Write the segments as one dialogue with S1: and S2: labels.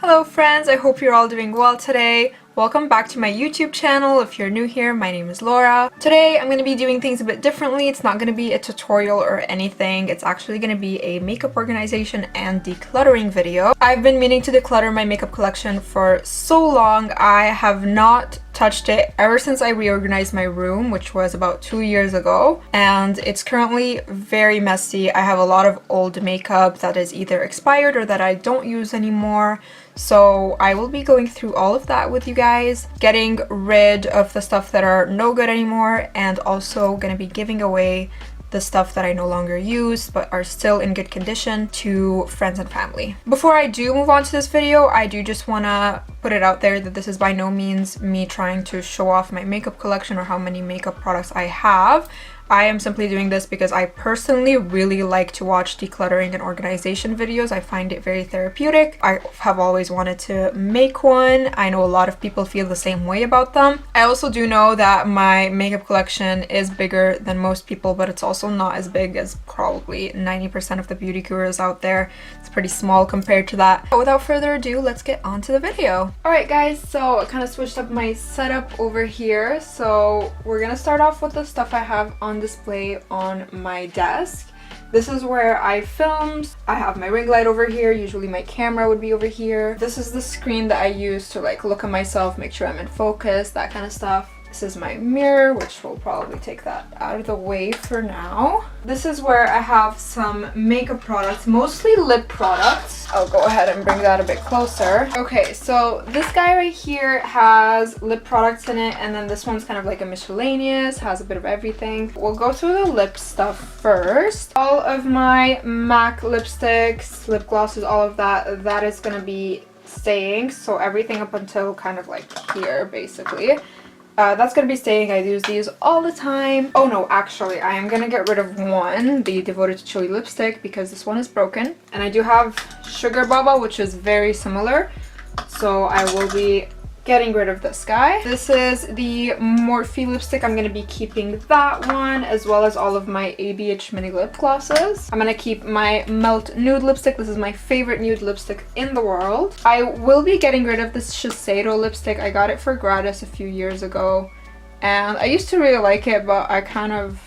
S1: Hello friends, I hope you're all doing well today. Welcome back to my YouTube channel. If you're new here, my name is Laura. Today I'm going to be doing things a bit differently. It's not going to be a tutorial or anything. It's actually going to be a makeup organization and decluttering video. I've been meaning to declutter my makeup collection for so long. I have not touched it ever since I reorganized my room, which was about 2 years ago, and it's currently very messy. I have a lot of old makeup that is either expired or that I don't use anymore. So I will be going through all of that with you guys, getting rid of the stuff that are no good anymore, and also gonna be giving away the stuff that I no longer use but are still in good condition to friends and family. Before I do move on to this video, I do just want to put it out there that this is by no means me trying to show off my makeup collection or how many makeup products I have. I am simply doing this because I personally really like to watch decluttering and organization videos. I find it very therapeutic. I have always wanted to make one. I know a lot of people feel the same way about them. I also do know that my makeup collection is bigger than most people, but it's also not as big as probably 90% of the beauty gurus out there. It's pretty small compared to that. But without further ado, let's get on to the video. Alright guys, so I kind of switched up my setup over here. So we're gonna start off with the stuff I have on display on my desk. This is where I filmed. I have my ring light over here. Usually my camera would be over here. This is the screen that I use to like look at myself, make sure I'm in focus, that kind of stuff. This is my mirror, which will probably take that out of the way for now. This is where I have some makeup products, mostly lip products. I'll go ahead and bring that a bit closer. Okay, so this guy right here has lip products in it, and then this one's kind of like a miscellaneous, has a bit of everything. We'll go through the lip stuff first. All of my MAC lipsticks, lip glosses, all of that is gonna be staying. So everything up until kind of like here, basically. That's gonna be staying. I use these all the time. Oh no, actually, I am gonna get rid of one, the Devoted to Chili lipstick, because this one is broken. And I do have Sugar Bubba, which is very similar. So I will be getting rid of this guy. This is the Morphe lipstick. I'm gonna be keeping that one, as well as all of my ABH mini lip glosses. I'm gonna keep my Melt Nude lipstick. This is my favorite nude lipstick in the world. I will be getting rid of this Shiseido lipstick. I got it for gratis a few years ago, and I used to really like it, but I kind of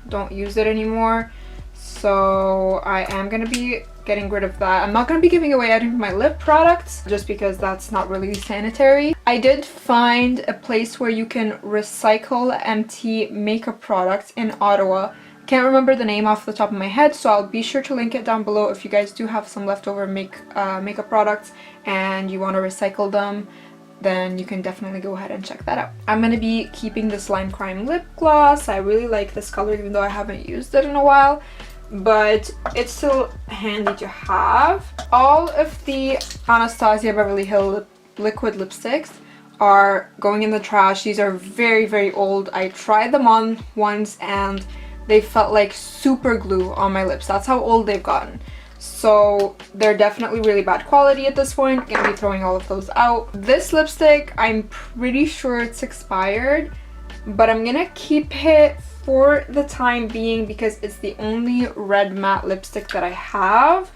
S1: don't use it anymore. So I am gonna be getting rid of that. I'm not going to be giving away any of my lip products just because that's not really sanitary. I did find a place where you can recycle empty makeup products in Ottawa. Can't remember the name off the top of my head, so I'll be sure to link it down below if you guys do have some leftover makeup products and you want to recycle them. Then you can definitely go ahead and check that out. I'm going to be keeping this Lime Crime lip gloss. I really like this color even though I haven't used it in a while, but it's still handy to have. All of the Anastasia Beverly Hills liquid lipsticks are going in the trash. These are very, very old. I tried them on once and they felt like super glue on my lips. That's how old they've gotten. So they're definitely really bad quality at this point. I'm gonna be throwing all of those out. This lipstick, I'm pretty sure it's expired, but I'm gonna keep it for the time being because it's the only red matte lipstick that I have.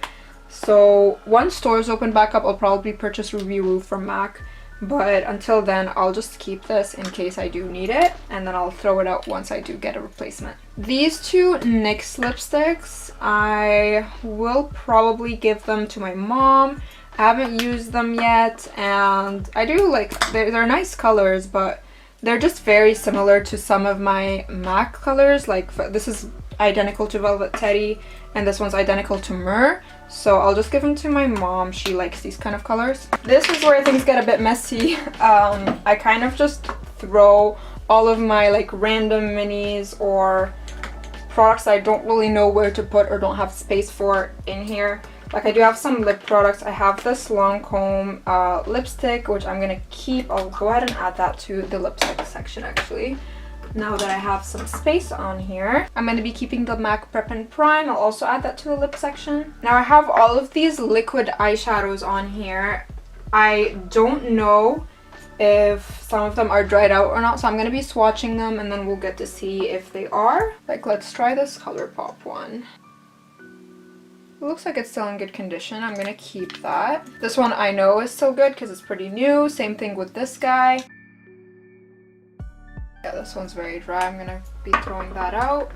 S1: So once stores open back up, I'll probably purchase Ruby Woo from MAC, but until then I'll just keep this in case I do need it, and then I'll throw it out once I do get a replacement. These two NYX lipsticks, I will probably give them to my mom. I haven't used them yet, and I do like, they're nice colors, but they're just very similar to some of my MAC colors. Like this is identical to Velvet Teddy and this one's identical to Myrrh. So I'll just give them to my mom. She likes these kind of colors. This is where things get a bit messy. I kind of just throw all of my like random minis or products I don't really know where to put or don't have space for in here. Like I do have some lip products. I have this Lancome lipstick, which I'm gonna keep. I'll go ahead and add that to the lipstick section actually, now that I have some space on here. I'm gonna be keeping the MAC Prep and Prime. I'll also add that to the lip section. Now I have all of these liquid eyeshadows on here. I don't know if some of them are dried out or not, so I'm going to be swatching them and then we'll get to see if they are. Like, let's try this ColourPop one. It looks like it's still in good condition. I'm gonna keep that. This one I know is still good because it's pretty new. Same thing with this guy. Yeah, this one's very dry. I'm gonna be throwing that out.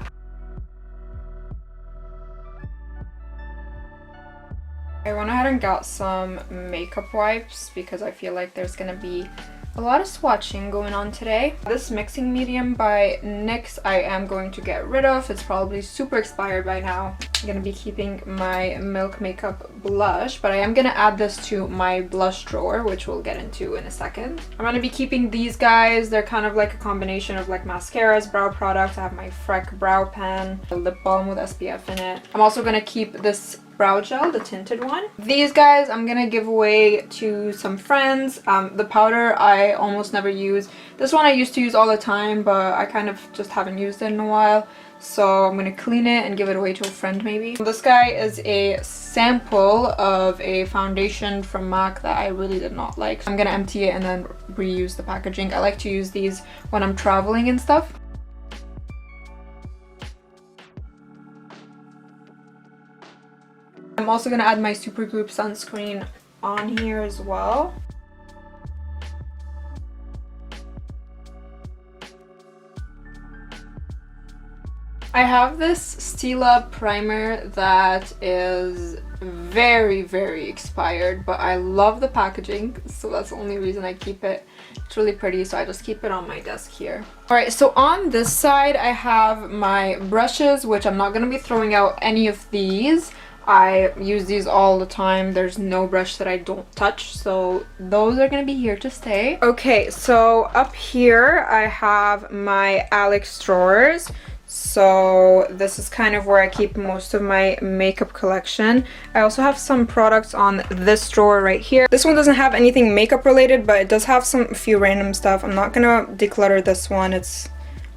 S1: I went ahead and got some makeup wipes because I feel like there's gonna be a lot of swatching going on today. This mixing medium by NYX I am going to get rid of. It's probably super expired by now. I'm gonna be keeping my Milk Makeup blush, but I am gonna add this to my blush drawer, which we'll get into in a second. I'm gonna be keeping these guys. They're kind of like a combination of like mascaras, brow products. I have my Freck brow pen, a lip balm with SPF in it. I'm also gonna keep this brow gel, the tinted one. These guys I'm gonna give away to some friends. The powder I almost never use. This one I used to use all the time, but I kind of just haven't used it in a while. So I'm gonna clean it and give it away to a friend maybe. This guy is a sample of a foundation from MAC that I really did not like. I'm gonna empty it and then reuse the packaging. I like to use these when I'm traveling and stuff. I'm also gonna add my Supergoop sunscreen on here as well. I have this Stila primer that is very expired, but I love the packaging, so that's the only reason I keep it. It's really pretty, so I just keep it on my desk here. Alright, so on this side I have my brushes, which I'm not going to be throwing out any of these. I use these all the time. There's no brush that I don't touch, so those are gonna be here to stay. Okay, so up here I have my Alex drawers. So this is kind of where I keep most of my makeup collection. I also have some products on this drawer right here. This one doesn't have anything makeup related, but it does have a few random stuff. I'm not gonna declutter this one. It's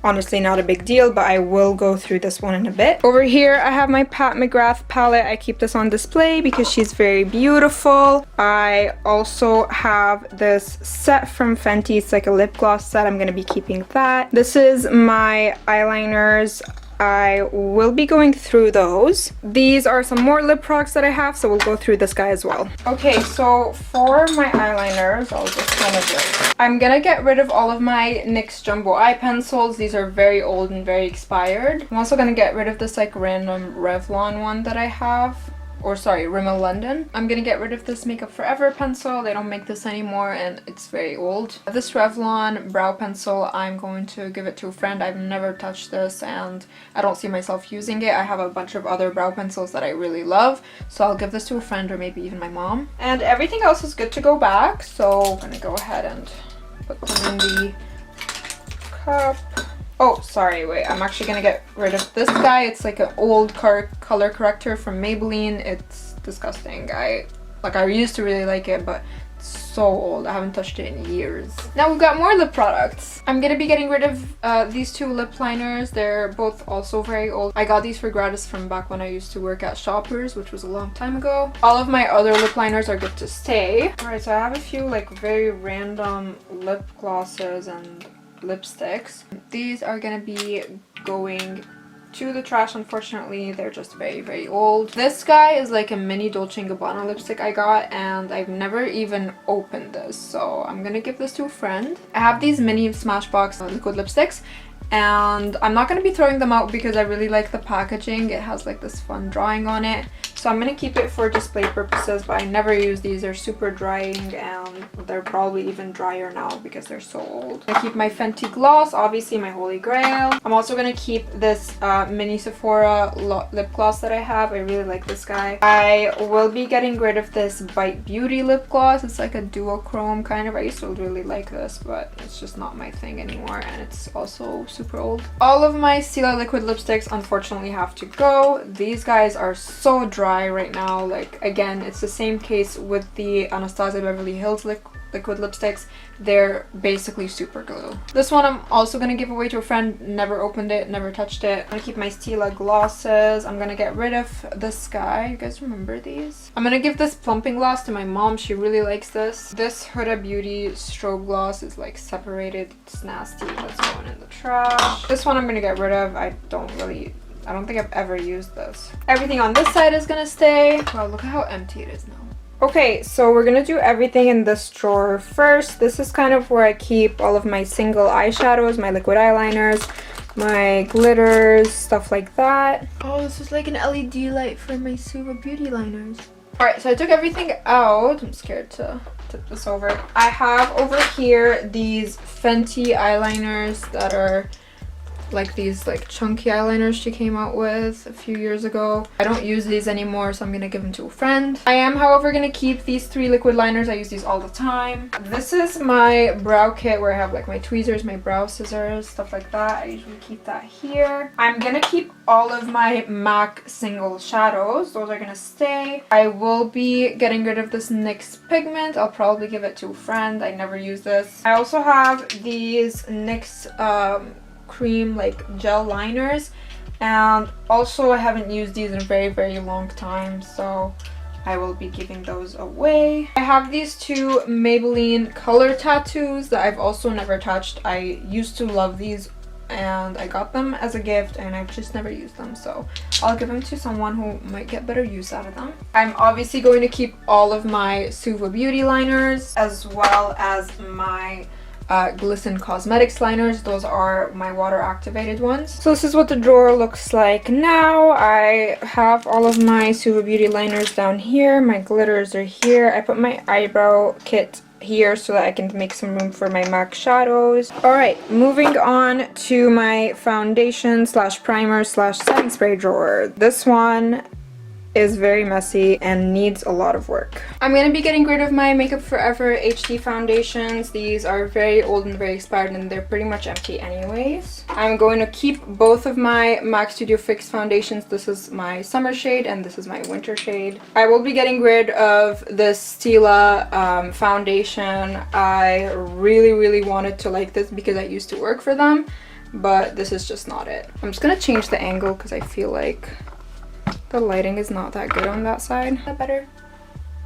S1: honestly not a big deal, but I will go through this one in a bit. Over here I have my Pat McGrath palette. I keep this on display because she's very beautiful. I also have this set from Fenty. It's like a lip gloss set. I'm gonna be keeping that. This is my eyeliners. I will be going through those. These are some more lip products that I have, so we'll go through this guy as well. Okay, so for my eyeliners, I'll just kind of like, I'm gonna get rid of all of my NYX Jumbo Eye Pencils. These are very old and very expired. I'm also gonna get rid of this like random Revlon one that I have. Or sorry, Rimmel London. I'm gonna get rid of this Makeup Forever pencil. They don't make this anymore and it's very old. This Revlon brow pencil, I'm going to give it to a friend. I've never touched this and I don't see myself using it. I have a bunch of other brow pencils that I really love, so I'll give this to a friend or maybe even my mom. And everything else is good to go back, so I'm gonna go ahead and put them in the cup. Oh, sorry, wait, I'm actually gonna get rid of this guy. It's like an old color corrector from Maybelline. It's disgusting. I used to really like it, but it's so old. I haven't touched it in years. Now we've got more lip products. I'm gonna be getting rid of these two lip liners. They're both also very old. I got these for gratis from back when I used to work at Shoppers, which was a long time ago. All of my other lip liners are good to stay. Alright, so I have a few like very random lip glosses and lipsticks. These are gonna be going to the trash, unfortunately. They're just very old. This guy is like a mini Dolce & Gabbana lipstick I got, and I've never even opened this, so I'm gonna give this to a friend. I have these mini Smashbox liquid lipsticks, and I'm not going to be throwing them out because I really like the packaging. It has like this fun drawing on it, so I'm going to keep it for display purposes, but I never use these. They're super drying and they're probably even drier now because they're so old. I keep my Fenty gloss, obviously my holy grail. I'm also going to keep this mini Sephora lip gloss that I have. I really like this guy. I will be getting rid of this Bite Beauty lip gloss. It's like a duochrome kind of. I used to really like this, but it's just not my thing anymore, and it's also super old. All of my Stila liquid lipsticks unfortunately have to go. These guys are so dry right now. Like, again, it's the same case with the Anastasia Beverly Hills liquid lipsticks. They're basically super glue. This one I'm also gonna give away to a friend. Never opened it, never touched it. I'm gonna keep my Stila glosses. I'm gonna get rid of this guy. You guys remember these? I'm gonna give this plumping gloss to my mom. She really likes this. This Huda Beauty strobe gloss is like separated. It's nasty. That's going in the trash. This one I'm gonna get rid of. I don't really I don't think I've ever used this. Everything on this side is gonna stay. Wow, look at how empty it is now. Okay, so we're gonna do everything in this drawer first. This is kind of where I keep all of my single eyeshadows, my liquid eyeliners, my glitters, stuff like that. Oh, this is like an LED light for my Suva beauty liners. Alright, so I took everything out. I'm scared to tip this over. I have over here these Fenty eyeliners that are like these like chunky eyeliners she came out with a few years ago. I don't use these anymore, so I'm gonna give them to a friend. I am, however, gonna keep these 3 liquid liners. I use these all the time. This is my brow kit where I have like my tweezers, my brow scissors, stuff like that. I usually keep that here. I'm gonna keep all of my MAC single shadows. Those are gonna stay. I will be getting rid of this NYX pigment. I'll probably give it to a friend. I never use this. I also have these NYX cream like gel liners, and also I haven't used these in a very long time, so I will be giving those away. I have these 2 Maybelline color tattoos that I've also never touched. I used to love these and I got them as a gift and I've just never used them, so I'll give them to someone who might get better use out of them. I'm obviously going to keep all of my Suva beauty liners as well as my Glisten Cosmetics liners. Those are my water activated ones. So this is what the drawer looks like now. I have all of my Suva beauty liners down here. My glitters are here. I put my eyebrow kit here so that I can make some room for my MAC shadows. Alright, moving on to my foundation slash primer slash setting spray drawer. This one is very messy and needs a lot of work. I'm going to be getting rid of my Makeup Forever HD foundations. These are very old and very expired and they're pretty much empty anyways. I'm going to keep both of my MAC Studio Fix foundations. This is my summer shade and this is my winter shade. I will be getting rid of this Stila foundation. I really wanted to like this because I used to work for them, but this is just not it. I'm just going to change the angle because I feel like the lighting is not that good on that side. Is that better?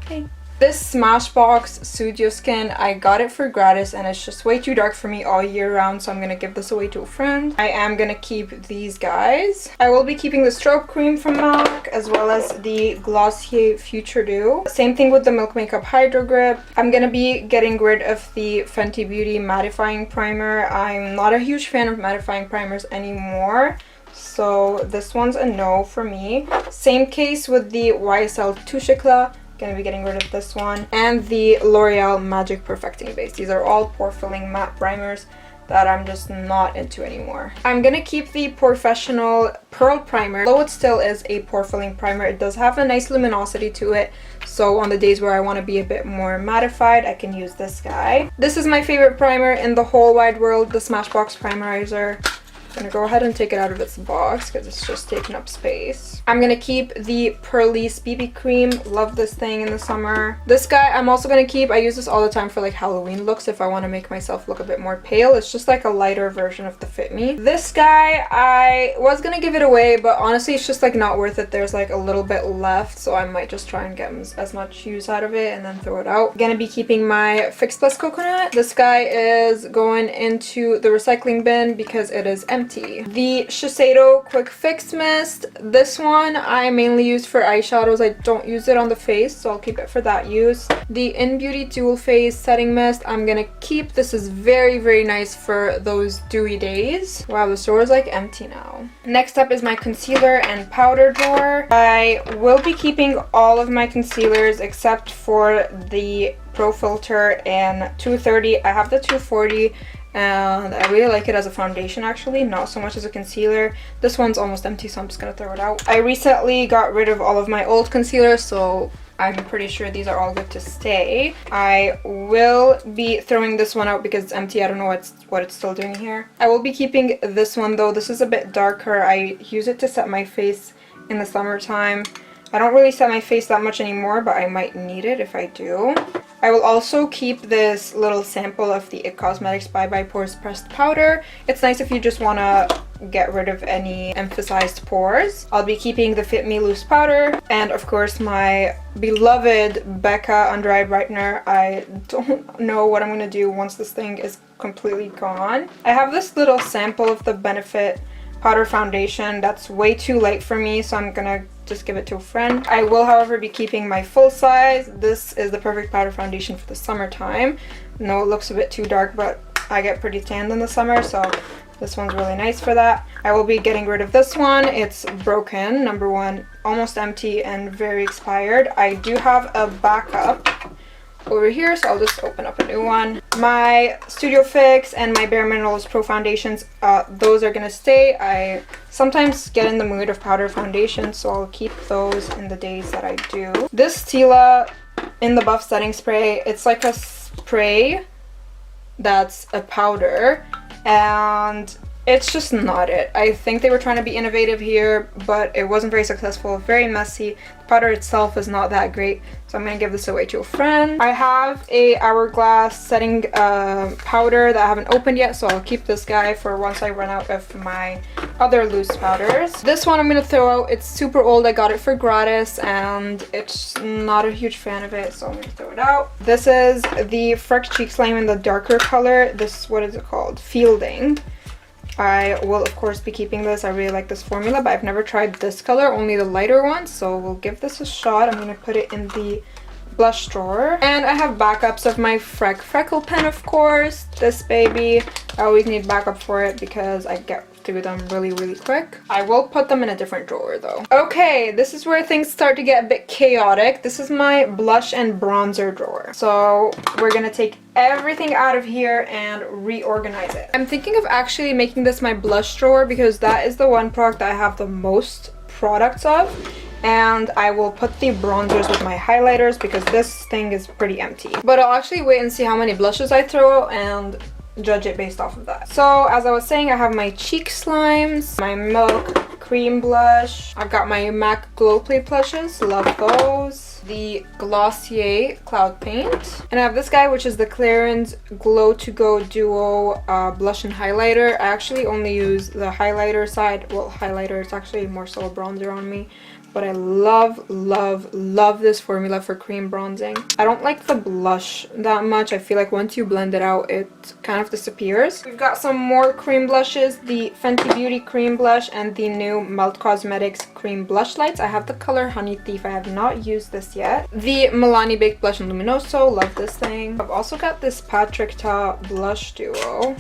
S1: Okay. This Smashbox Studio Skin, I got it for gratis and it's just way too dark for me all year round, so I'm gonna give this away to a friend. I am gonna keep these guys. I will be keeping the strobe cream from MAC as well as the Glossier Future Dew. Same thing with the Milk Makeup Hydro Grip. I'm gonna be getting rid of the Fenty Beauty mattifying primer. I'm not a huge fan of mattifying primers anymore, so this one's a no for me. Same case with the YSL Touche Eclat. Gonna be getting rid of this one. And the L'Oreal Magic Perfecting Base. These are all pore filling matte primers that I'm just not into anymore. I'm gonna keep the Professional Pearl Primer. Though it still is a pore filling primer, it does have a nice luminosity to it. So on the days where I want to be a bit more mattified, I can use this guy. This is my favorite primer in the whole wide world, the Smashbox Primerizer. I'm gonna go ahead and take it out of its box because it's just taking up space. I'm gonna keep the Pearlise BB cream. Love this thing in the summer. This guy I'm also gonna keep. I use this all the time for like Halloween looks if I want to make myself look a bit more pale. It's just like a lighter version of the Fit Me. This guy, I was gonna give it away, but honestly it's just like not worth it. There's like a little bit left, so I might just try and get as much use out of it and then throw it out. Gonna be keeping my Fix Plus Coconut. This guy is going into the recycling bin because it is empty. The Shiseido Quick Fix Mist. This one I mainly use for eyeshadows. I don't use it on the face, so I'll keep it for that use. The In Beauty Dual Phase Setting Mist I'm gonna keep. This is very nice for those dewy days. Wow, the store is like empty now. Next up is my concealer and powder drawer. I will be keeping all of my concealers except for the Pro Filter in 230. I have the 240 and I really like it as a foundation actually, not so much as a concealer. This one's almost empty, so I'm just gonna throw it out. I recently got rid of all of my old concealers, so I'm pretty sure these are all good to stay. I will be throwing this one out because it's empty. I don't know what it's still doing here. I will be keeping this one though. This is a bit darker. I use it to set my face in the summertime. I don't really set my face that much anymore, but I might need it if I do. I will also keep this little sample of the IT Cosmetics Bye Bye Pores Pressed Powder. It's nice if you just want to get rid of any emphasized pores. I'll be keeping the Fit Me Loose Powder and of course my beloved Becca Under Eye Brightener. I don't know what I'm going to do once this thing is completely gone. I have this little sample of the Benefit powder foundation. That's way too light for me, so I'm gonna just give it to a friend. I will, however, be keeping my full size. This is the perfect powder foundation for the summertime. No, it looks a bit too dark, but I get pretty tanned in the summer, so this one's really nice for that. I will be getting rid of this one. It's broken, number one, almost empty and very expired. I do have a backup over here, so I'll just open up a new one. My Studio Fix and my Bare Minerals Pro foundations, those are gonna stay. I sometimes get in the mood of powder foundation, so I'll keep those in the days that I do. This Stila in the Buff Setting Spray, it's like a spray that's a powder, and it's just not it. I think they were trying to be innovative here, but it wasn't very successful, very messy. The powder itself is not that great, so I'm gonna give this away to a friend. I have a Hourglass setting powder that I haven't opened yet, so I'll keep this guy for once I run out of my other loose powders. This one I'm gonna throw out. It's super old. I got it for gratis, and it's not a huge fan of it, so I'm gonna throw it out. This is the Fresh Cheek Slime in the darker color. This, what is it called? Fielding. I will, of course, be keeping this. I really like this formula, but I've never tried this color, only the lighter one, so we'll give this a shot. I'm going to put it in the blush drawer. And I have backups of my freckle pen, of course. This baby, I always need backup for it because I get through them really, really quick. I will put them in a different drawer, though. Okay, this is where things start to get a bit chaotic. This is my blush and bronzer drawer. So we're going to take everything out of here and reorganize it. I'm thinking of actually making this my blush drawer because that is the one product that I have the most products of, and I will put the bronzers with my highlighters because this thing is pretty empty. But I'll actually wait and see how many blushes I throw out and judge it based off of that. So as I was saying, I have my cheek slimes, my milk cream blush, I've got my MAC Glow Play blushes, love those, the Glossier Cloud Paint, and I have this guy, which is the Clarins Glow to Go Duo blush and highlighter. I actually only use the highlighter side. Well, highlighter, it's actually more so a bronzer on me, but I love, love, love this formula for cream bronzing. I don't like the blush that much. I feel like once you blend it out, it kind of disappears. We've got some more cream blushes, the Fenty Beauty cream blush and the new Melt Cosmetics cream blush lights. I have the color Honey Thief. I have not used this yet. The Milani Baked Blush and Luminoso. Love this thing. I've also got this Patrick Ta blush duo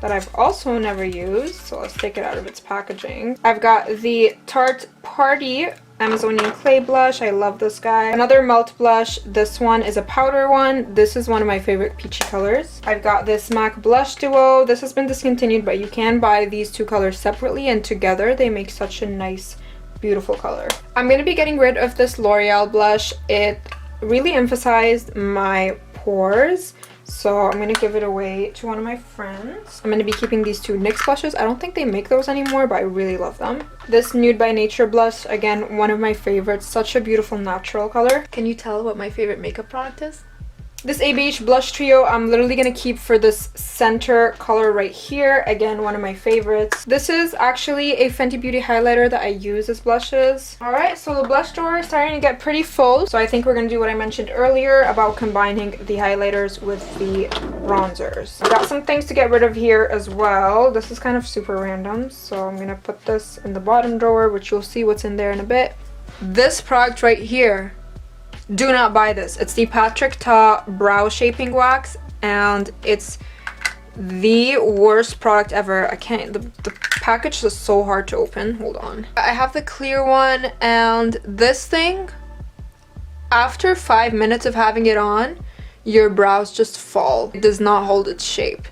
S1: that I've also never used, so let's take it out of its packaging. I've got the Tarte Party Amazonian Clay Blush. I love this guy. Another melt blush. This one is a powder one. This is one of my favorite peachy colors. I've got this MAC Blush Duo. This has been discontinued, but you can buy these two colors separately, and together they make such a nice, beautiful color. I'm going to be getting rid of this L'Oreal blush. It really emphasized my pores, so I'm going to give it away to one of my friends. I'm going to be keeping these two NYX blushes. I don't think they make those anymore, but I really love them. This Nude by Nature blush, again, one of my favorites. Such a beautiful natural color.
S2: Can you tell what my favorite makeup product is?
S1: This ABH blush trio, I'm literally going to keep for this center color right here. Again, one of my favorites. This is actually a Fenty Beauty highlighter that I use as blushes. Alright, so the blush drawer is starting to get pretty full. So I think we're going to do what I mentioned earlier about combining the highlighters with the bronzers. I've got some things to get rid of here as well. This is kind of super random, so I'm going to put this in the bottom drawer, which you'll see what's in there in a bit. This product right here, do not buy this. It's the Patrick Ta Brow Shaping Wax, and it's the worst product ever. I can't, the package is so hard to open. Hold on. I have the clear one, and this thing, after 5 minutes of having it on, your brows just fall. It does not hold its shape.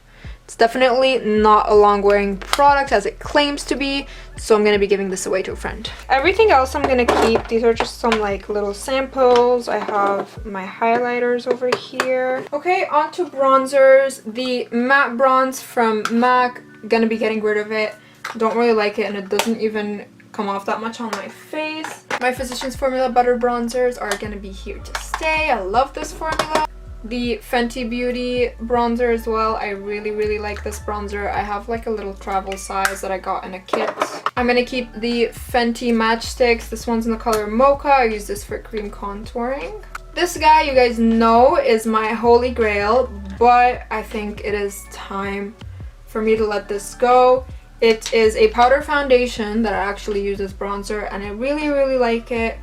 S1: It's definitely not a long-wearing product as it claims to be, so I'm going to be giving this away to a friend. Everything else I'm going to keep. These are just some like little samples. I have my highlighters over here. Okay, on to bronzers. The matte bronze from MAC, gonna be getting rid of it. Don't really like it, and it doesn't even come off that much on my face. My Physicians Formula Butter bronzers are gonna be here to stay. I love this formula. The Fenty Beauty bronzer as well. I really, really like this bronzer. I have like a little travel size that I got in a kit. I'm gonna keep the Fenty Matchsticks. This one's in the color Mocha. I use this for cream contouring. This guy, you guys know, is my holy grail, but I think it is time for me to let this go. It is a powder foundation that I actually use as bronzer, and I really like it,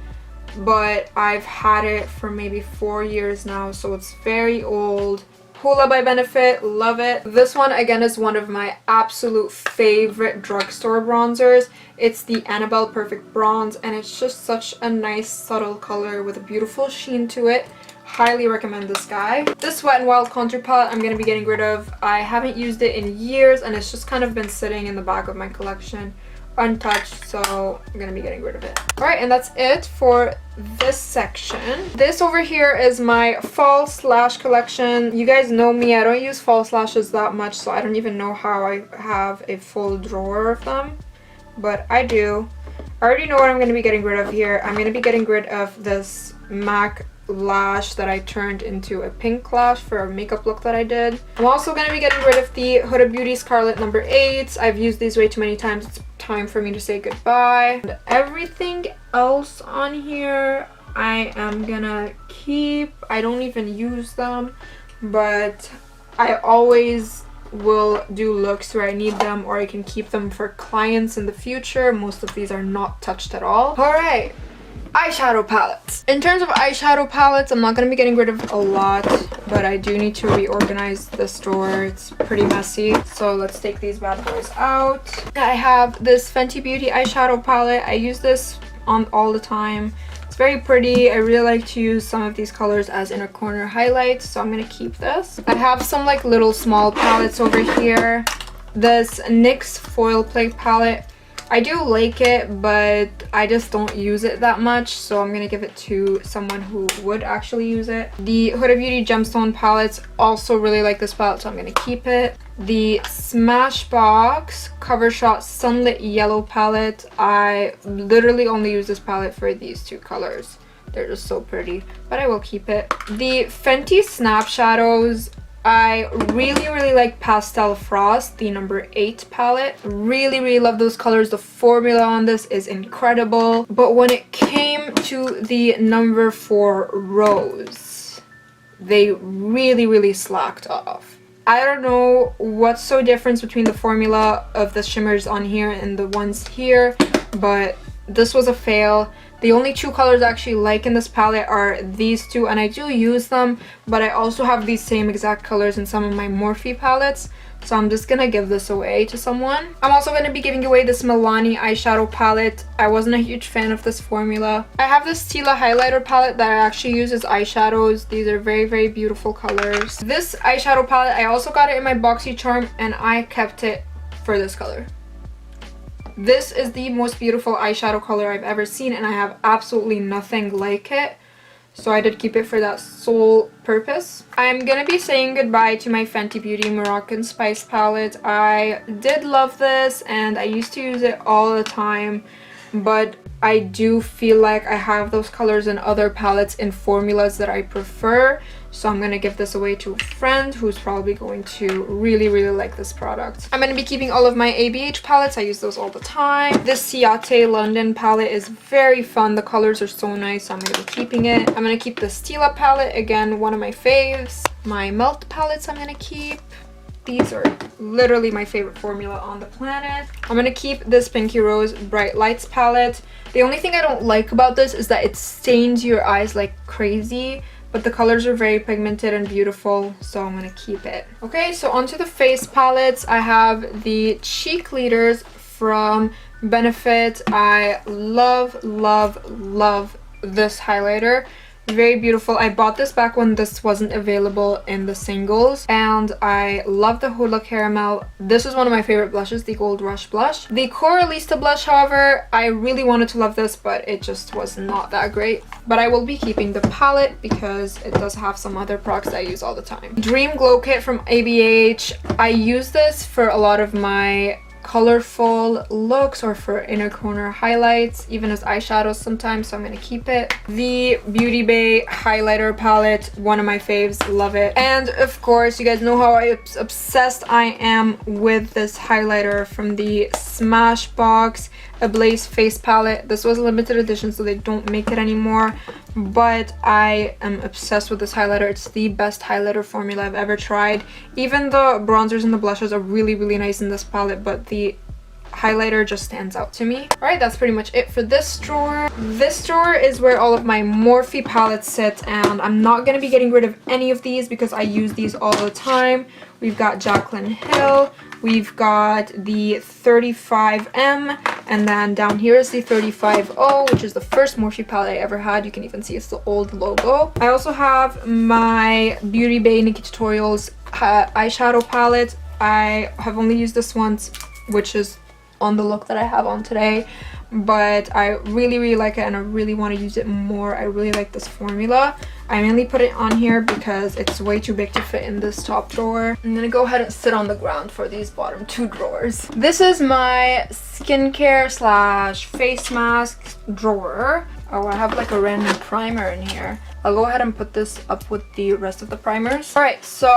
S1: but I've had it for maybe 4 years now, so it's very old. Hoola by Benefit, love it. This one again is one of my absolute favorite drugstore bronzers. It's the Annabelle Perfect Bronze, and it's just such a nice subtle color with a beautiful sheen to it. Highly recommend this guy. This Wet n Wild contour palette I'm going to be getting rid of. I haven't used it in years, and it's just kind of been sitting in the back of my collection untouched, so I'm going to be getting rid of it. Alright, and that's it for this section. This over here is my fall slash collection. You guys know me, I don't use fall slashes that much, so I don't even know how I have a full drawer of them, but I do. I already know what I'm going to be getting rid of here. I'm going to be getting rid of this MAC lash that I turned into a pink lash for a makeup look that I did. I'm also going to be getting rid of the Huda Beauty Scarlet number 8. I've used these way too many times. It's time for me to say goodbye. And everything else on here I am gonna keep. I don't even use them, but I always will do looks where I need them, or I can keep them for clients in the future. Most of these are not touched at all. Alright, eyeshadow palettes. In terms of eyeshadow palettes, I'm not going to be getting rid of a lot, but I do need to reorganize this drawer. It's pretty messy, so let's take these bad boys out. I have this Fenty Beauty eyeshadow palette. I use this on all the time. It's very pretty. I really like to use some of these colors as inner corner highlights, so I'm going to keep this. I have some like little small palettes over here. This NYX foil plate palette, I do like it, but I just don't use it that much, so I'm gonna give it to someone who would actually use it. The Huda Beauty Gemstone palettes, also really like this palette, so I'm gonna keep it. The Smashbox Cover Shot Sunlit Yellow palette, I literally only use this palette for these two colors. They're just so pretty, but I will keep it. The Fenty Snap Shadows, I really like Pastel Frost, the number 8 palette. Really love those colors. The formula on this is incredible. But when it came to the number 4 Rose, they really slacked off. I don't know what's so different between the formula of the shimmers on here and the ones here, but this was a fail. The only two colors I actually like in this palette are these two, and I do use them, but I also have these same exact colors in some of my Morphe palettes, so I'm just gonna give this away to someone. I'm also gonna be giving away this Milani eyeshadow palette. I wasn't a huge fan of this formula. I have this Tila highlighter palette that I actually use as eyeshadows. These are very beautiful colors. This eyeshadow palette, I also got it in my BoxyCharm, and I kept it for this color. This is the most beautiful eyeshadow color I've ever seen, and I have absolutely nothing like it, so I did keep it for that sole purpose. I'm gonna be saying goodbye to my Fenty Beauty Moroccan Spice palette. I did love this, and I used to use it all the time, but I do feel like I have those colors in other palettes in formulas that I prefer, so I'm gonna give this away to a friend who's probably going to really like this product. I'm gonna be keeping all of my ABH palettes. I use those all the time. This Ciate London palette is very fun. The colors are so nice, so I'm gonna be keeping it. I'm gonna keep the Stila palette, again, one of my faves. My Melt palettes I'm gonna keep. These are literally my favorite formula on the planet. I'm gonna keep this Pinky Rose Bright Lights palette. The only thing I don't like about this is that it stains your eyes like crazy, but the colors are very pigmented and beautiful, so I'm gonna keep it. Okay, so onto the face palettes. I have the Cheek Leaders from Benefit. I love this highlighter. Very beautiful. I bought this back when this wasn't available in the singles, and I love the Hoola Caramel. This is one of my favorite blushes, the Gold Rush blush. The Coralista blush, however, I really wanted to love this, but it just was not that great. But I will be keeping the palette because it does have some other products that I use all the time. Dream Glow Kit from ABH. I use this for a lot of my colorful looks or for inner corner highlights, even as eyeshadows sometimes, so I'm gonna keep it. The Beauty Bay highlighter palette, one of my faves, love it. And of course, you guys know how obsessed I am with this highlighter from the Smashbox Ablaze face palette. This was a limited edition, so they don't make it anymore, but I am obsessed with this highlighter. It's the best highlighter formula I've ever tried. Even the bronzers and the blushes are really nice in this palette, but the highlighter just stands out to me. Alright, that's pretty much it for this drawer. This drawer is where all of my Morphe palettes sit, and I'm not going to be getting rid of any of these because I use these all the time. We've got Jaclyn Hill, we've got the 35M, and then down here is the 35O, which is the first Morphe palette I ever had. You can even see it's the old logo. I also have my Beauty Bay Nikki Tutorials eyeshadow palette. I have only used this once, which is on the look that I have on today, but I really like it and I really want to use it more. I really like this formula. I mainly put it on here because it's way too big to fit in this top drawer. I'm gonna go ahead and sit on the ground for these bottom two drawers. This is my skincare slash face mask drawer. Oh, I have like a random primer in here. I'll go ahead and put this up with the rest of the primers. Alright, so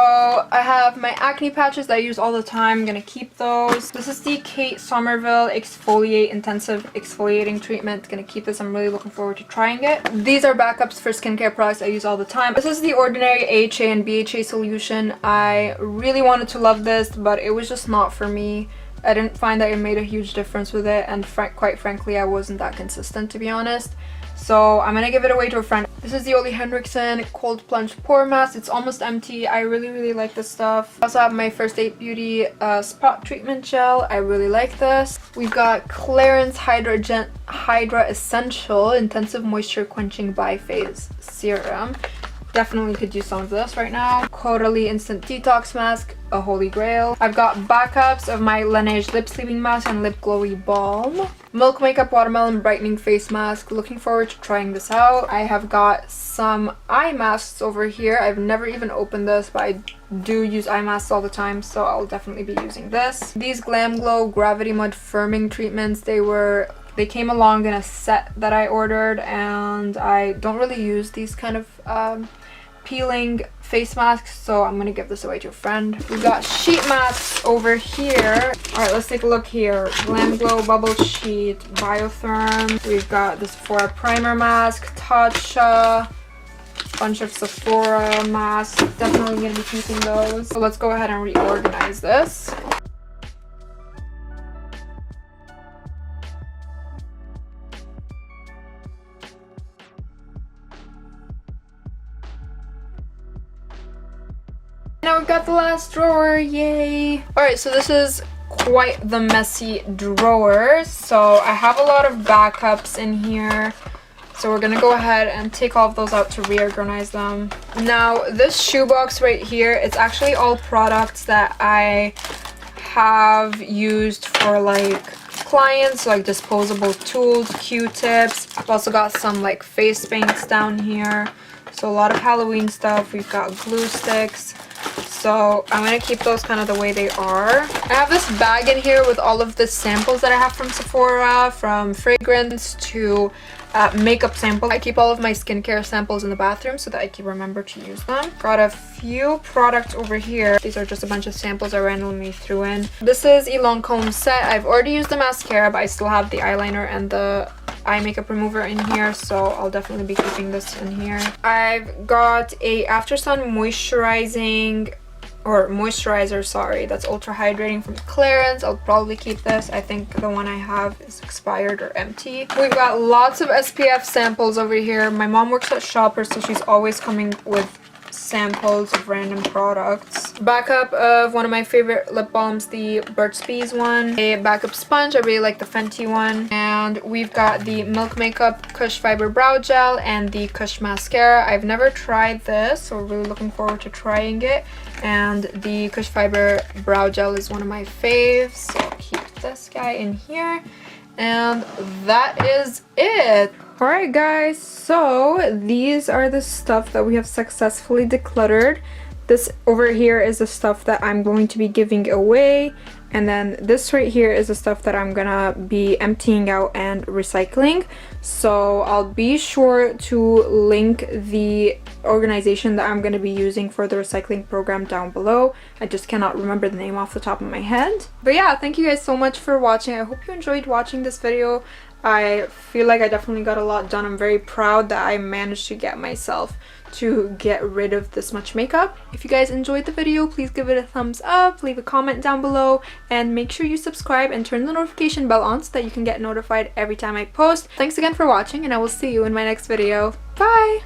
S1: I have my acne patches that I use all the time. I'm gonna keep those. This is the Kate Somerville Exfoliate Intensive Exfoliating Treatment. Gonna keep this. I'm really looking forward to trying it. These are backups for skincare products I use all the time. This is the Ordinary AHA and BHA solution. I really wanted to love this, but it was just not for me. I didn't find that it made a huge difference with it, and quite frankly, I wasn't that consistent, to be honest. So I'm gonna give it away to a friend. This is the Ole Henriksen Cold Plunge Pore Mask. It's almost empty. I really like this stuff. I also have my First Aid Beauty Spot Treatment Gel. I really like this. We've got Clarins Hydra Essential Intensive Moisture Quenching Biphase Serum. Definitely could use some of this right now. Coralie Instant Detox Mask, a holy grail. I've got backups of my Laneige Lip Sleeping Mask and Lip Glowy Balm. Milk Makeup Watermelon Brightening Face Mask. Looking forward to trying this out. I have got some eye masks over here. I've never even opened this, but I do use eye masks all the time, so I'll definitely be using this. These Glam Glow Gravity Mud Firming Treatments, they came along in a set that I ordered, and I don't really use these kind of peeling face masks, so I'm gonna give this away to a friend. We've got sheet masks over here. All right, let's take a look here. Glam Glow Bubble Sheet, Biotherm. We've got the Sephora Primer Mask, Tatcha, bunch of Sephora masks. Definitely gonna be keeping those. So let's go ahead and reorganize this. Now we've got the last drawer, yay! Alright, so this is quite the messy drawer. So I have a lot of backups in here. So we're gonna go ahead and take all of those out to reorganize them. Now this shoebox right here, it's actually all products that I have used for like clients, like disposable tools, Q-tips. I've also got some like face paints down here. So a lot of Halloween stuff. We've got glue sticks. So I'm going to keep those kind of the way they are. I have this bag in here with all of the samples that I have from Sephora, from fragrance to makeup samples. I keep all of my skincare samples in the bathroom so that I can remember to use them. Got a few products over here. These are just a bunch of samples I randomly threw in. This is a Lancome set. I've already used the mascara, but I still have the eyeliner and the eye makeup remover in here, so I'll definitely be keeping this in here. I've got a After Sun moisturizer, sorry, that's ultra hydrating from Clarins. I'll probably keep this. I think the one I have is expired or empty. We've got lots of SPF samples over here. My mom works at Shoppers, so she's always coming with samples of random products. Backup of one of my favorite lip balms, the Burt's Bees one. A backup sponge, I really like the Fenty one. And we've got the Milk Makeup Kush Fiber Brow Gel and the Kush Mascara. I've never tried this, so we're really looking forward to trying it. And the Kush Fiber Brow Gel is one of my faves, so I'll keep this guy in here. And that is it. Alright guys, so these are the stuff that we have successfully decluttered. This over here is the stuff that I'm going to be giving away, and then this right here is the stuff that I'm gonna be emptying out and recycling. So I'll be sure to link the organization that I'm going to be using for the recycling program down below. I just cannot remember the name off the top of my head. But yeah, thank you guys so much for watching. I hope you enjoyed watching this video. I feel like I definitely got a lot done. I'm very proud that I managed to get myself to get rid of this much makeup. If you guys enjoyed the video, please give it a thumbs up, leave a comment down below, and make sure you subscribe and turn the notification bell on so that you can get notified every time I post. Thanks again for watching, and I will see you in my next video. Bye!